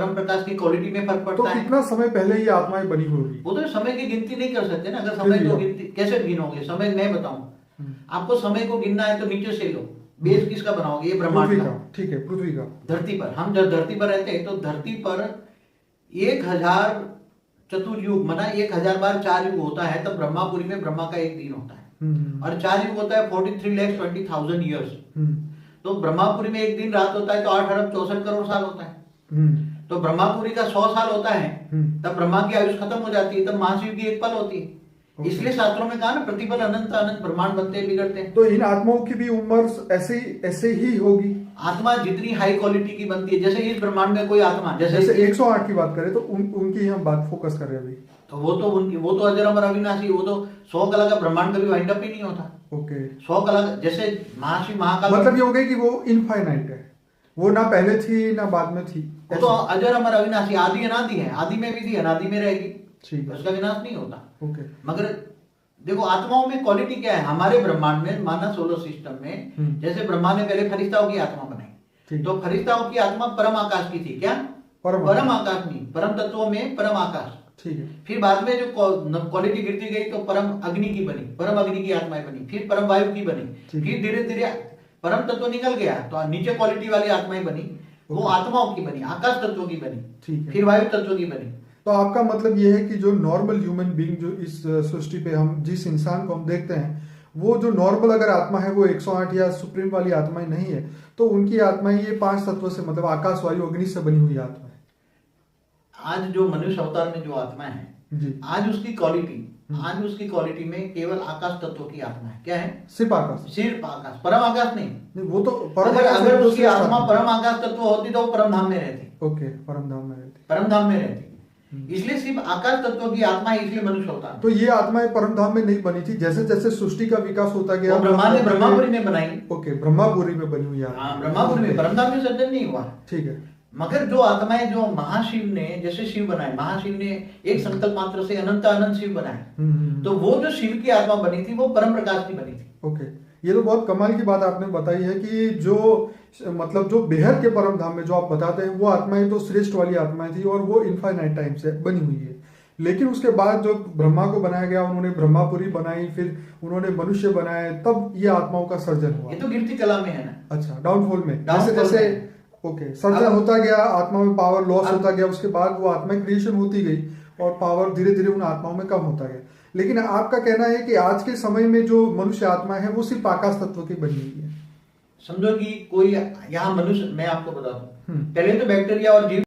परम प्रकाश की क्वालिटी में फर्क तो पड़ता है। कितना समय पहले ये आत्माएं बनी होगी? वो तो समय की गिनती नहीं कर सकते ना, अगर समय फिर को भी गिनती कैसे गिनोगे? समय मैं बताऊं, आपको समय को गिनना है तो नीचे से लो, बेस किसका बनाओगे? ये ब्रह्मांड पृथ्वी का, का, ठीक है, पृथ्वी का। धरती पर। हम जब धरती पर रहते हैं तो धरती पर 1000 चतुर्युग मना 1000 बार 4 युग होता है, तब ब्रह्मापुरी में ब्रह्मा का एक दिन होता है। और 4 युग होता है 43,20,000 ईयर्स। तो ब्रह्मापुरी में एक दिन रात होता है तो 8 अरब 64 करोड़ साल होता है। तो ब्रह्मापुरी का 100 साल होता है, तब ब्रह्मा की आयुष खत्म हो जाती है, तब महाशिव की एक पल होती है। इसलिए शास्त्रों में कहा ना, प्रतिपल अनंत अनंत ब्रह्मांड बनते हैं, बिगड़ते हैं। तो इन आत्माओं की भी उम्र ऐसे ही होगी? आत्मा जितनी हाई क्वालिटी की बनती है, जैसे इस ब्रह्मांड में कोई आत्मा जैसे 108 की बात करें तो उनकी हम बात फोकस कर रहे हैं अभी। तो वो तो अजर अमर अविनाशी, वो तो 100 कला का ब्रह्मांड कभी वाइंड अप ही नहीं होता। ओके, 100 कला जैसे महाशिव महाकाल, मतलब ये हो गया कि वो इनफाइनाइट है, वो ना पहले थी ना बाद में थी। वो तो अजर अमर अविनाशी, आदि अनादि है, आदि में भी थी, अनादि में रहेगी, ठीक है, उसका विनाश नहीं होता। ओके। मगर देखो आत्माओं में क्वालिटी क्या है, हमारे ब्रह्मांड में मानव सोलर सिस्टम में, जैसे ब्रह्मा ने पहले फरिश्ताओं की आत्मा बनाई, तो फरिश्ताओं की आत्मा परम आकाश की थी। क्या? परम आकाश नहीं, परम तत्वों में परम आकाश, ठीक है। फिर बाद में जो क्वालिटी गिरती गई तो परम अग्नि की बनी, परम अग्नि की आत्माएं बनी, फिर परम वायु की बनी, फिर धीरे धीरे परम तत्व निकल गया तो नीचे क्वालिटी वाली आत्माएं बनी, वो आत्माओं की बनी, आकाश तत्वों की बनी, फिर वायु तत्वों की बनी। तो आपका मतलब ये है कि जो नॉर्मल ह्यूमन बीइंग जो इस सृष्टि पे हम जिस इंसान को हम देखते हैं, वो जो नॉर्मल अगर आत्मा है वो 108 या सुप्रीम वाली आत्माएं नहीं है, तो उनकी आत्माएं ये 5 तत्वों से मतलब आकाश वायु अग्नि से बनी हुई आत्मा है। आज जो मनुष्य अवतार में जो आत्मा है जी, आज उसकी क्वालिटी में केवल आकाश तत्व की आत्मा है। क्या है? सिर्फ आकाश, परम आकाश नहीं। वो तो परम अगर उसकी आत्मा परम आकाश तत्व होती तो वो परम धाम में रहती। ओके, परम धाम में रहती। इसलिए सिर्फ आकाश तत्व की आत्मा है, इसलिए मनुष्य होता। तो ये आत्माएं परम धाम में नहीं बनी थी, जैसे जैसे सृष्टि का विकास होता गया ब्रह्मा ने ब्रह्मापुरी में बनाई। ओके, ब्रह्मापुरी में बनी हुई आत्मा, ब्रह्मापुरी में, परम धाम में सर्जन नहीं हुआ, ठीक है। मगर जो आत्माएं जो महाशिव ने, जैसे शिव बनाए, महाशिव ने एक संकल्प मात्र से अनंत अनंत शिव बनाए, तो वो जो शिव की आत्मा बनी थी वो परम प्रकाश की बनी थी। ओके, ये तो बहुत कमाल की बात आपने बताई है कि जो मतलब जो बेहद के परम धाम में जो आप बताते हैं वो आत्माएं तो श्रेष्ठ वाली आत्माएं थी और वो इनफाइनाइट टाइम से बनी हुई है। लेकिन उसके बाद जो ब्रह्मा को बनाया गया, उन्होंने ब्रह्मापुरी बनाई, फिर उन्होंने मनुष्य बनाए, तब ये आत्माओं का सर्जन हुआ। ये तो गिरती कला में है ना। अच्छा, डाउनफॉल में जैसे जैसे ओके सर्जन होता गया, आत्मा में पावर लॉस होता गया, उसके बाद वो आत्मा क्रिएशन होती गई और पावर धीरे धीरे उन आत्माओं में कम होता गया। लेकिन आपका कहना है कि आज के समय में जो मनुष्य आत्मा है वो सिर्फ आकाश तत्व की बनी हुई है। समझो कि कोई यहाँ मनुष्य, मैं आपको बता दूं, पहले तो बैक्टीरिया और जीव